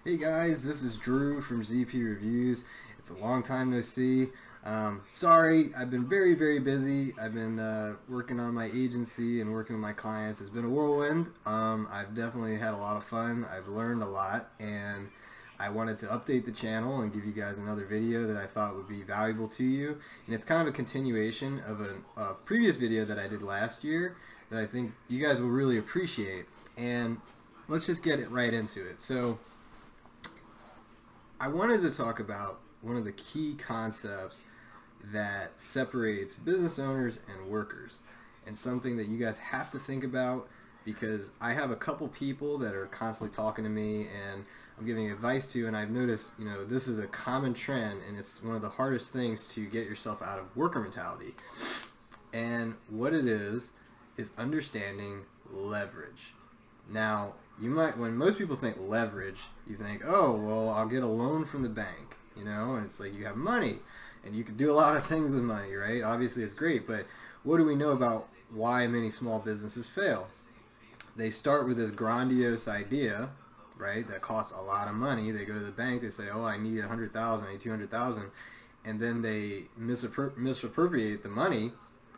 Hey guys, this is Drew from ZP Reviews. It's a long time no see. Sorry, I've been very busy. I've been working on my agency and working with my clients. It's been a whirlwind. I've definitely had a lot of fun. I've learned a lot, and I wanted to update the channel and give you guys another video that I thought would be valuable to you. And it's kind of a continuation of a previous video that I did last year that I think you guys will really appreciate. And let's just get it right into it. So I wanted to talk about one of the key concepts that separates business owners and workers, and something that you guys have to think about, because I have a couple people that are constantly talking to me and I'm giving advice to, and I've noticed, this is a common trend, and it's one of the hardest things to get yourself out of worker mentality. And what it is understanding leverage. Now, you might, when most people think leverage, you think, oh, well, I'll get a loan from the bank, and it's like you have money and you can do a lot of things with money, right? Obviously it's great, but what do we know about why many small businesses fail? They start with this grandiose idea, right, that costs a lot of money. They go to the bank, they say, oh, I need 100,000, I need 200,000, and then they misappropriate the money,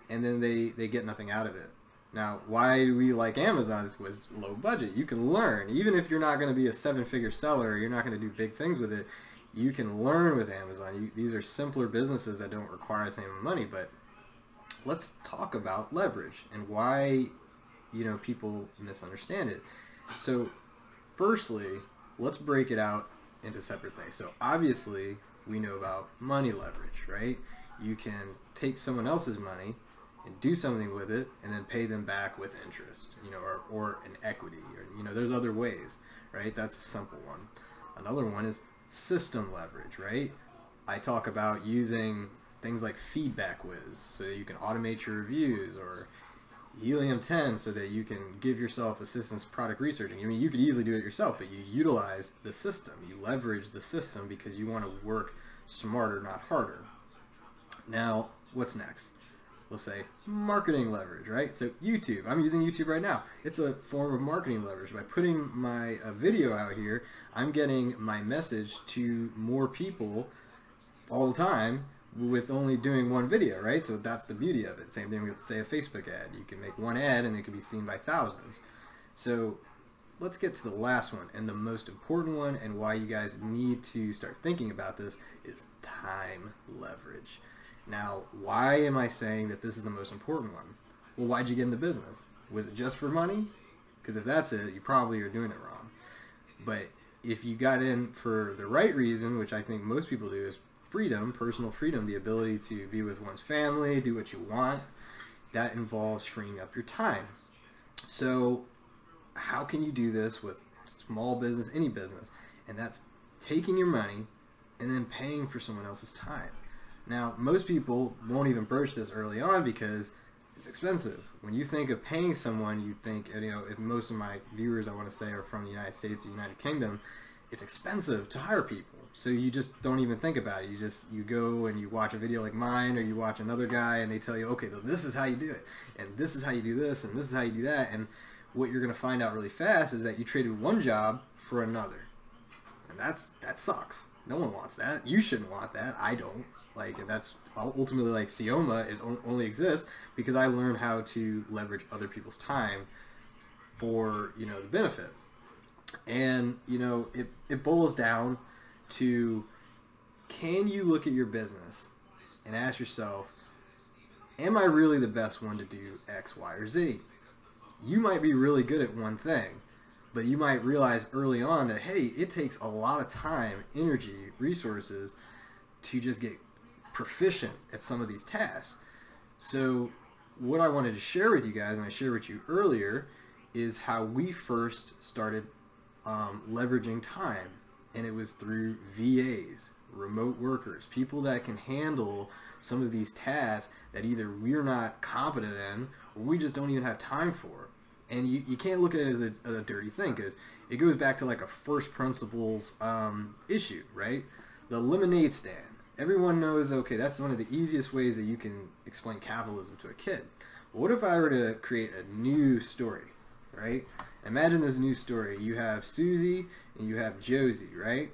and then they get nothing out of it. Now, why do we like Amazon? Is low budget. You can learn. Even if you're not going to be a seven-figure seller, you're not going to do big things with it, you can learn with Amazon. These are simpler businesses that don't require the same amount of money. But let's talk about leverage and why people misunderstand it. So firstly, let's break it out into separate things. So obviously, we know about money leverage, right? You can take someone else's money and do something with it and then pay them back with interest, or an equity, or there's other ways, right? That's a simple one. Another one is system leverage, right? I talk about using things like Feedback Whiz so that you can automate your reviews, or Helium 10 so that you can give yourself assistance product researching. You could easily do it yourself, but you utilize the system. You leverage the system because you want to work smarter, not harder. Now, what's next? We'll say marketing leverage, right? So YouTube, I'm using YouTube right now. It's a form of marketing leverage. By putting my video out here, I'm getting my message to more people all the time with only doing one video, right? So that's the beauty of it. Same thing with, say, a Facebook ad. You can make one ad and it can be seen by thousands. So let's get to the last one, and the most important one, and why you guys need to start thinking about this, is time leverage. Now, why am I saying that this is the most important one? Well, why'd you get into business? Was it just for money? Because if that's it, you probably are doing it wrong. But if you got in for the right reason, which I think most people do, is freedom, personal freedom, the ability to be with one's family, do what you want, that involves freeing up your time. So how can you do this with small business, any business? And that's taking your money and then paying for someone else's time. Now, most people won't even broach this early on because it's expensive. When you think of paying someone, you think, if most of my viewers, I want to say, are from the United States or United Kingdom, it's expensive to hire people. So you just don't even think about it. You go and you watch a video like mine, or you watch another guy and they tell you, okay, this is how you do it, and this is how you do this, and this is how you do that. And what you're going to find out really fast is that you traded one job for another. And that sucks. No one wants that. You shouldn't want that. I don't. That's ultimately, like, Sioma only exists because I learned how to leverage other people's time for, the benefit. And, it boils down to, can you look at your business and ask yourself, am I really the best one to do X, Y, or Z? You might be really good at one thing, but you might realize early on that, hey, it takes a lot of time, energy, resources to just get proficient at some of these tasks. So what I wanted to share with you guys, and I shared with you earlier, is how we first started leveraging time. And it was through VAs, remote workers, people that can handle some of these tasks that either we're not competent in or we just don't even have time for. And you can't look at it as a dirty thing, because it goes back to like a first principles issue, right? The lemonade stand. Everyone knows, okay, that's one of the easiest ways that you can explain capitalism to a kid. But what if I were to create a new story, right? Imagine this new story. You have Susie and you have Josie, right?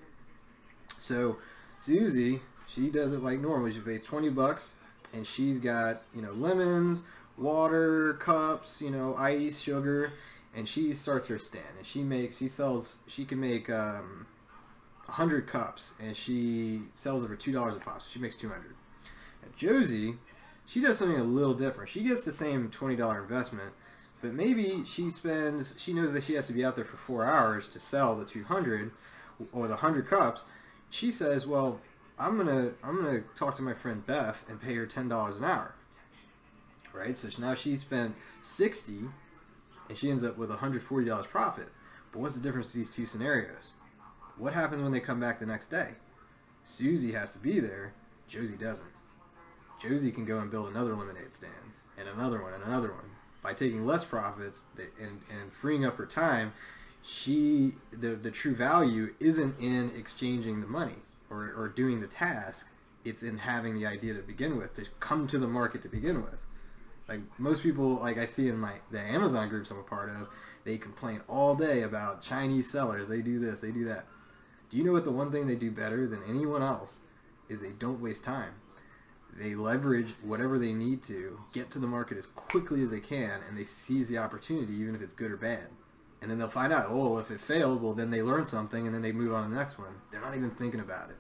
So Susie, she does it like normal. She pays 20 bucks, and she's got, you know, lemons, water, cups, you know, ice, sugar, and she starts her stand, and she can make 100 cups, and she sells it for $2 a pop, so she makes 200. And Josie, she does something a little different. She gets the same $20 investment, but maybe she knows that she has to be out there for 4 hours to sell the 200 or the 100 cups. She says, well, I'm gonna talk to my friend Beth and pay her $10 an hour, right? So now she spent $60, and she ends up with $140 profit. But what's the difference in these two scenarios? What happens when they come back the next day? Susie has to be there. Josie doesn't. Josie can go and build another lemonade stand, and another one, and another one. By taking less profits and freeing up her time, the true value isn't in exchanging the money or doing the task. It's in having the idea to begin with, to come to the market to begin with. Like most people, like I see in the Amazon groups I'm a part of, they complain all day about Chinese sellers. They do this, they do that. Do you know what the one thing they do better than anyone else is? They don't waste time. They leverage whatever they need to, get to the market as quickly as they can, and they seize the opportunity, even if it's good or bad. And then they'll find out, oh, if it failed, well, then they learn something, and then they move on to the next one. They're not even thinking about it.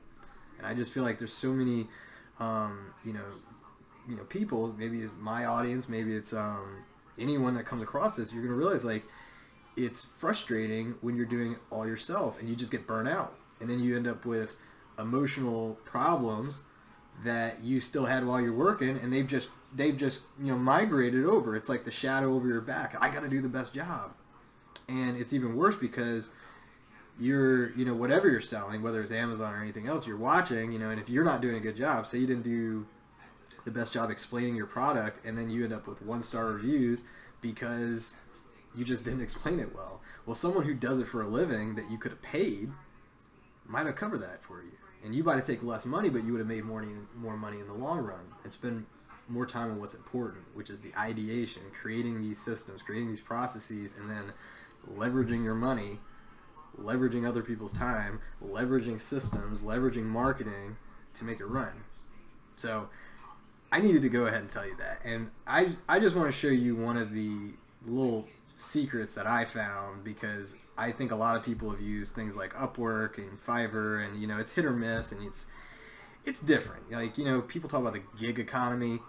And I just feel like there's so many, people, maybe it's my audience, maybe it's anyone that comes across this, you're going to realize, like, it's frustrating when you're doing it all yourself, and you just get burnt out. And then you end up with emotional problems that you still had while you're working, and they've just migrated over. It's like the shadow over your back. I got to do the best job. And it's even worse because you're, whatever you're selling, whether it's Amazon or anything else, you're watching, and if you're not doing a good job, say you didn't do the best job explaining your product, and then you end up with 1-star reviews because you just didn't explain it well. Well, someone who does it for a living that you could have paid might have covered that for you. And you might have taken less money, but you would have made more money in the long run and spend more time on what's important, which is the ideation, creating these systems, creating these processes, and then leveraging your money, leveraging other people's time, leveraging systems, leveraging marketing to make it run. So I needed to go ahead and tell you that. And I just want to show you one of the little secrets that I found, because I think a lot of people have used things like Upwork and Fiverr, and it's hit or miss, and it's different. Like, people talk about the gig economy.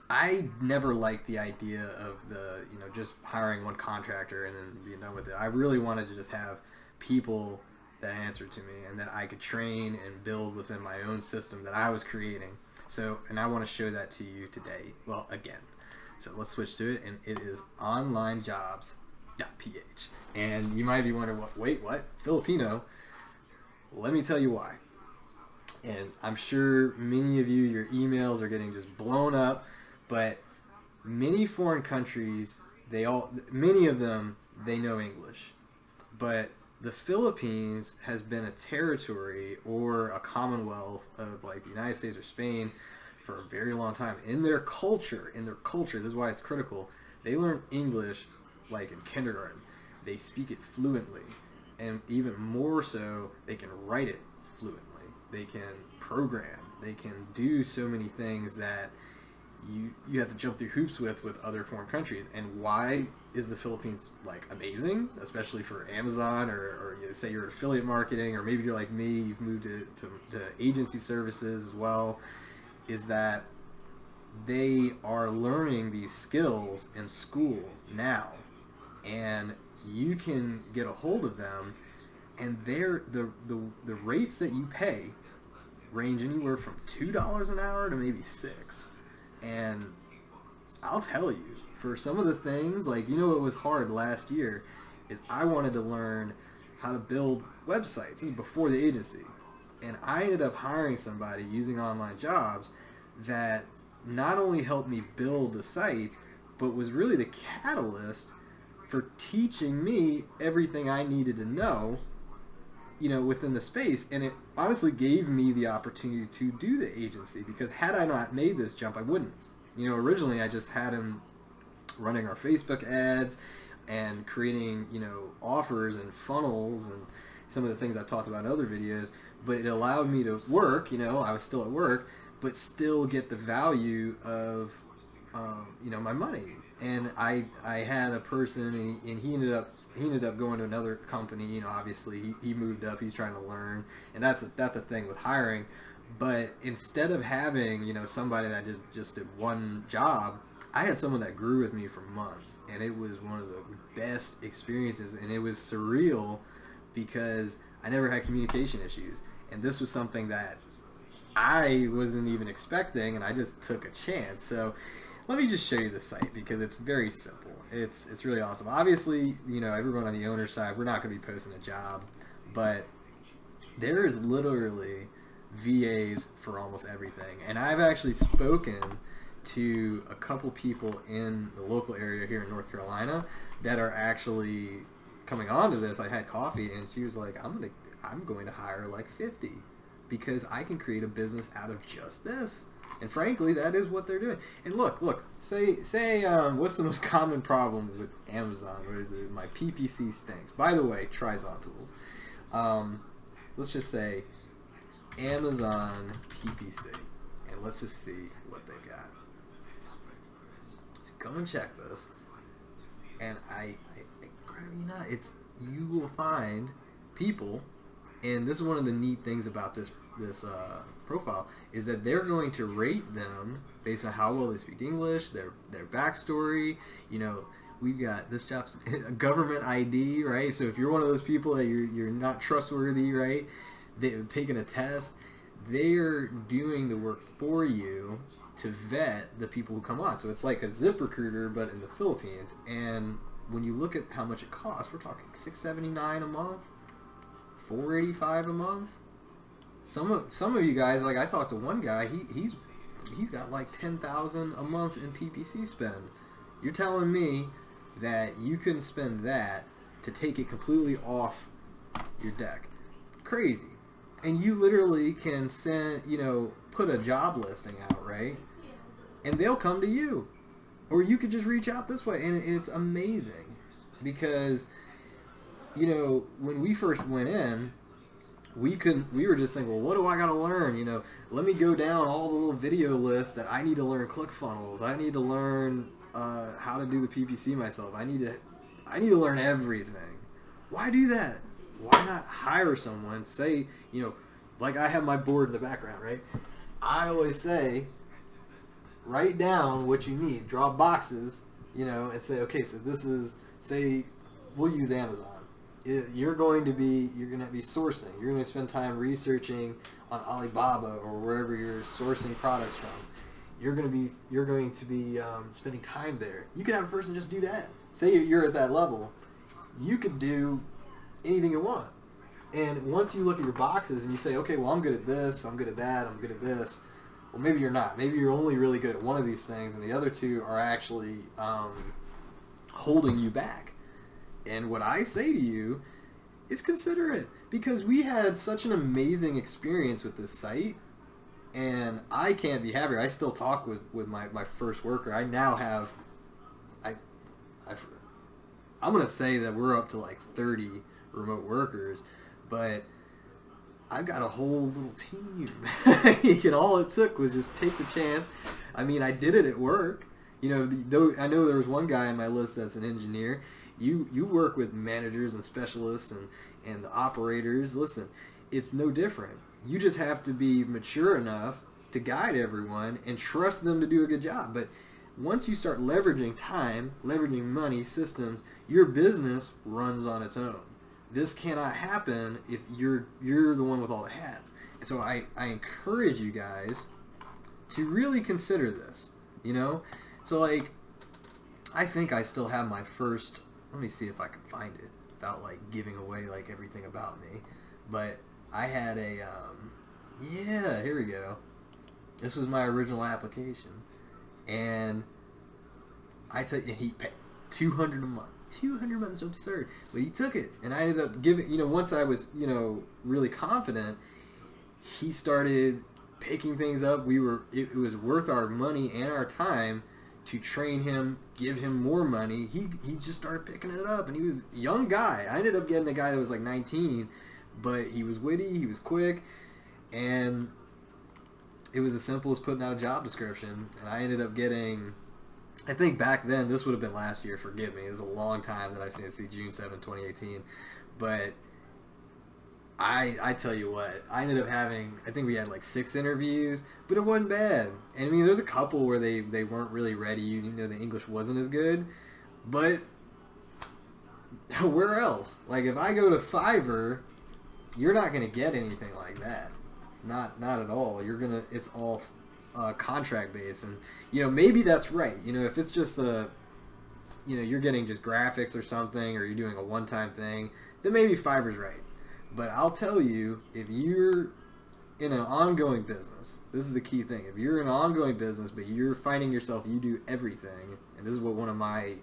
I never liked the idea of the just hiring one contractor and then being done with it. I really wanted to just have people that answered to me and that I could train and build within my own system that I was creating. So, and I want to show that to you today. Well, again. So let's switch to it, and it is onlinejobs.ph. And you might be wondering, wait, what? Filipino? Let me tell you why. And I'm sure many of you, your emails are getting just blown up, but many foreign countries, many of them, they know English. But the Philippines has been a territory or a commonwealth of like the United States or Spain for a very long time. In their culture, this is why it's critical, they learn English like in kindergarten. They speak it fluently, and even more so, they can write it fluently. They can program. They can do so many things that you have to jump through hoops with other foreign countries. And why is the Philippines like amazing, especially for Amazon or say you're affiliate marketing, or maybe you're like me, you've moved to agency services as well, is that they are learning these skills in school now, and you can get a hold of them, and the rates that you pay range anywhere from $2 an hour to maybe $6. And I'll tell you, for some of the things, like, what was hard last year is I wanted to learn how to build websites. This is before the agency. And I ended up hiring somebody using online jobs that not only helped me build the sites, but was really the catalyst for teaching me everything I needed to know, within the space. And it honestly gave me the opportunity to do the agency, because had I not made this jump, I wouldn't. Originally I just had him running our Facebook ads and creating, offers and funnels some of the things I've talked about in other videos, but it allowed me to work, you know, I was still at work, but still get the value of, you know, my money. And I had a person, and he ended up going to another company. You know, obviously he moved up. He's trying to learn, and that's a thing with hiring. But instead of having, you know, somebody that just did one job, I had someone that grew with me for months, and it was one of the best experiences. And it was surreal because I never had communication issues, and this was something that I wasn't even expecting, and I just took a chance. So let me just show you the site because it's very simple. It's really awesome. Obviously, you know, everyone on the owner side, we're not going to be posting a job, but there is literally VAs for almost everything. And I've actually spoken to a couple people in the local area here in North Carolina that are actually coming on to this. I had coffee, and she was like, I'm going to hire like 50 because I can create a business out of just this. And frankly, that is what they're doing. And look, say, what's the most common problem with Amazon? What is it? My PPC stinks. By the way, Trizon tools. Let's just say Amazon PPC, and let's just see what they got. So go and check this, and I you know, you will find people, and this is one of the neat things about this profile, is that they're going to rate them based on how well they speak English, their backstory. You know, we've got this job's a government ID, right? So if you're one of those people that you're not trustworthy, right? They've taken a test. They're doing the work for you to vet the people who come on. So it's like a ZipRecruiter, but in the Philippines. And when you look at how much it costs, we're talking $679 a month, $485 a month. Some of you guys, like I talked to one guy, he's got like $10,000 a month in PPC spend. You're telling me that you can spend that to take it completely off your deck? Crazy. And you literally can send, you know, put a job listing out, right? And they'll come to you. Or you could just reach out this way, and it's amazing because, you know, when we first went in, we were just thinking, well, what do I got to learn? You know, let me go down all the little video lists that I need to learn ClickFunnels. I need to learn how to do the PPC myself. I need to learn everything. Why do that? Why not hire someone? Say, you know, like I have my board in the background, right? I always say, write down what you need, draw boxes, you know, and say, okay, so this is, say, we'll use Amazon. You're going to be sourcing. You're going to spend time researching on Alibaba or wherever you're sourcing products from. You're going to be spending time there. You can have a person just do that. Say you're at that level, you could do anything you want. And once you look at your boxes and you say, okay, well, I'm good at this, I'm good at that, I'm good at this. Well, maybe you're not. Maybe you're only really good at one of these things, and the other two are actually holding you back. And what I say to you is consider it, because we had such an amazing experience with this site, and I can't be happier. I still talk with my first worker. I now have, I'm going to say that we're up to like 30 remote workers, but I've got a whole little team. And all it took was just take the chance. I mean, I did it at work. You know, I know there was one guy on my list that's an engineer. You work with managers and specialists and the operators. Listen, it's no different. You just have to be mature enough to guide everyone and trust them to do a good job. But once you start leveraging time, leveraging money, systems, your business runs on its own. This cannot happen if you're the one with all the hats. And so I encourage you guys to really consider this, you know? So like, I think I still have my first, let me see if I can find it without like giving away like everything about me. But I had a, yeah, here we go. This was my original application. And he paid $200 a month. $200 a month is absurd. But he took it, and I ended up giving, you know, once I was, you know, really confident, he started picking things up. It was worth our money and our time to train him, give him more money. He just started picking it up, and he was a young guy. I ended up getting a guy that was like 19, but he was witty, he was quick, and it was as simple as putting out a job description. And I ended up getting, I think back then, this would have been last year, forgive me, it was a long time that I've seen it, see June 7, 2018, but I tell you what, I ended up having, I think we had like 6 interviews, but it wasn't bad. And I mean, there's a couple where they weren't really ready, you know, the English wasn't as good, but where else? Like, if I go to Fiverr, you're not going to get anything like that. Not at all. You're going to, it's all contract based. And, you know, maybe that's right. You know, if it's just a, you know, you're getting just graphics or something, or you're doing a one-time thing, then maybe Fiverr's right. But I'll tell you, if you're in an ongoing business, this is the key thing. If you're in an ongoing business, but you're finding yourself, you do everything, and this is what one of my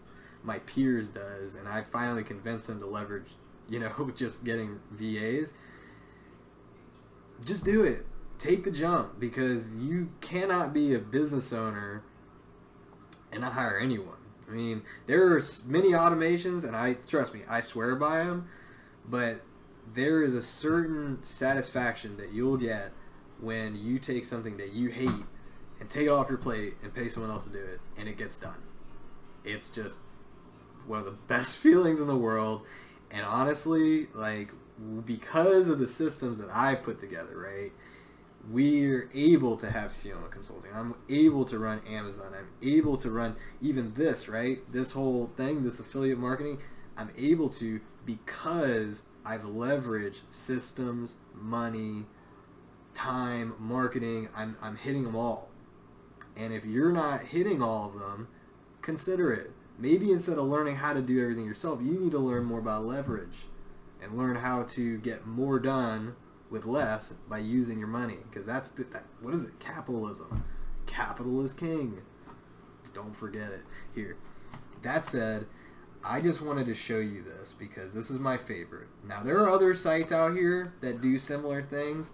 peers does, and I finally convinced him to leverage, you know, just getting VAs. Just do it. Take the jump, because you cannot be a business owner and not hire anyone. I mean, there are many automations, and trust me, I swear by them, but there is a certain satisfaction that you'll get when you take something that you hate and take it off your plate and pay someone else to do it, and it gets done. It's just one of the best feelings in the world. And honestly, like, because of the systems that I put together, right, we're able to have CMO consulting. I'm able to run Amazon. I'm able to run even this, right, this whole thing, this affiliate marketing. I'm able to, because I've leveraged systems, money, time, marketing. I'm hitting them all. And if you're not hitting all of them, consider it. Maybe instead of learning how to do everything yourself, you need to learn more about leverage and learn how to get more done with less by using your money. Because that's what is it? Capitalism. Capital is king. Don't forget it. Here. That said, I just wanted to show you this because this is my favorite. Now, there are other sites out here that do similar things,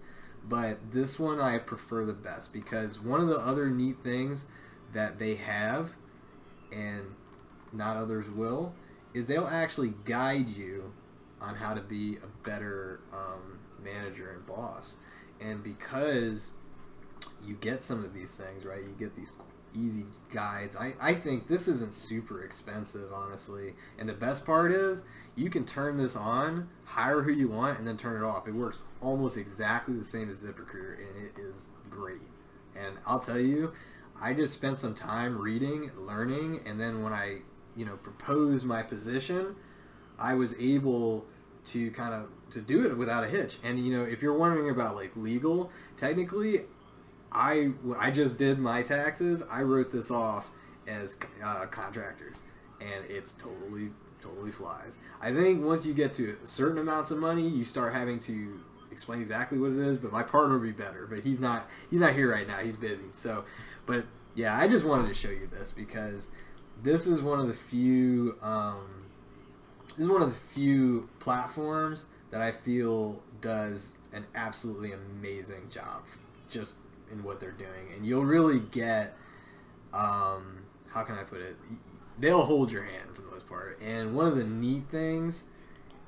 but this one I prefer the best, because one of the other neat things that they have, and not others will, is they'll actually guide you on how to be a better manager and boss. And because you get some of these things, right, you get these easy guides. I think this isn't super expensive, honestly. And the best part is you can turn this on, hire who you want, and then turn it off. It works almost exactly the same as ZipRecruiter, and it is great. And I'll tell you, I just spent some time reading, learning, and then when I, you know, proposed my position, I was able to to do it without a hitch. And, you know, if you're wondering about like legal, technically, I just did my taxes. I wrote this off as contractors, and it's totally flies. I think once you get to certain amounts of money, you start having to explain exactly what it is. But my partner would be better, but he's not here right now. He's busy. So, but yeah, I just wanted to show you this because this is one of the few platforms that I feel does an absolutely amazing job just in what they're doing. And you'll really get, how can I put it, they'll hold your hand for the most part. And one of the neat things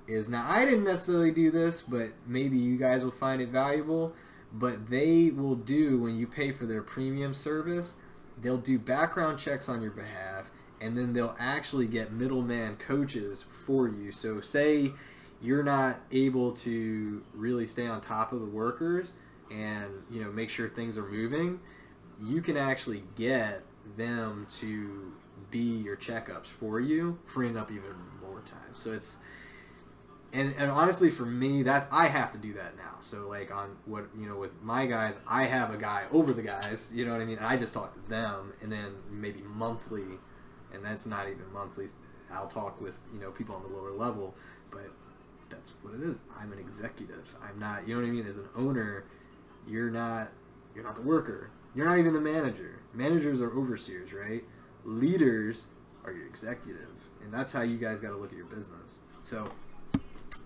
is, now I didn't necessarily do this, but maybe you guys will find it valuable, but they will do, when you pay for their premium service, they'll do background checks on your behalf, and then they'll actually get middleman coaches for you. So say you're not able to really stay on top of the workers and, you know, make sure things are moving, you can actually get them to be your checkups for you, freeing up even more time. So it's, and honestly for me, that I have to do that now. So like on what, you know, with my guys, I have a guy over the guys, you know what I mean? I just talk to them, and then maybe monthly, and that's not even monthly, I'll talk with, you know, people on the lower level, but that's what it is. I'm an executive. I'm not, you know what I mean? As an owner, you're not the worker. You're not even the manager. Managers are overseers, right? Leaders are your executive, and that's how you guys got to look at your business. So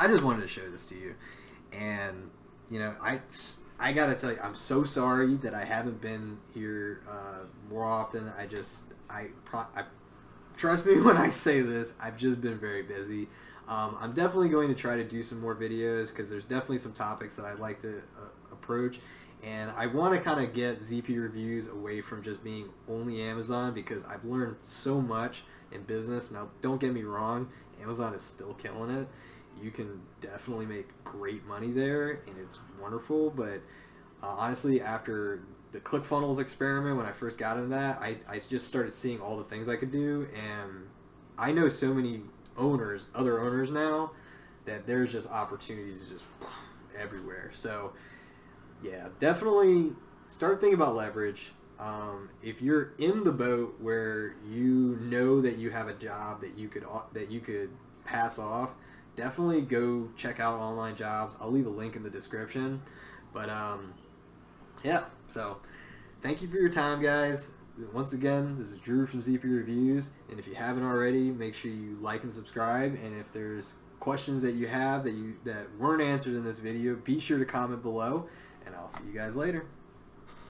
I just wanted to show this to you, and you know, I got to tell you, I'm so sorry that I haven't been here more often. I trust me when I say this, I've just been very busy. I'm definitely going to try to do some more videos because there's definitely some topics that I'd like to approach. And I want to kind of get ZP Reviews away from just being only Amazon, because I've learned so much in business. Now, don't get me wrong, Amazon is still killing it. You can definitely make great money there, and it's wonderful. But honestly, after the ClickFunnels experiment, when I first got into that, I just started seeing all the things I could do. And I know so many owners, other owners now, that there's just opportunities just everywhere. So yeah, definitely start thinking about leverage. If you're in the boat where you know that you have a job that you could pass off, definitely go check out online jobs. I'll leave a link in the description. But yeah, so thank you for your time, guys. Once again, this is Drew from ZP Reviews, and if you haven't already, make sure you like and subscribe. And if there's questions that you have that weren't answered in this video, be sure to comment below, and I'll see you guys later.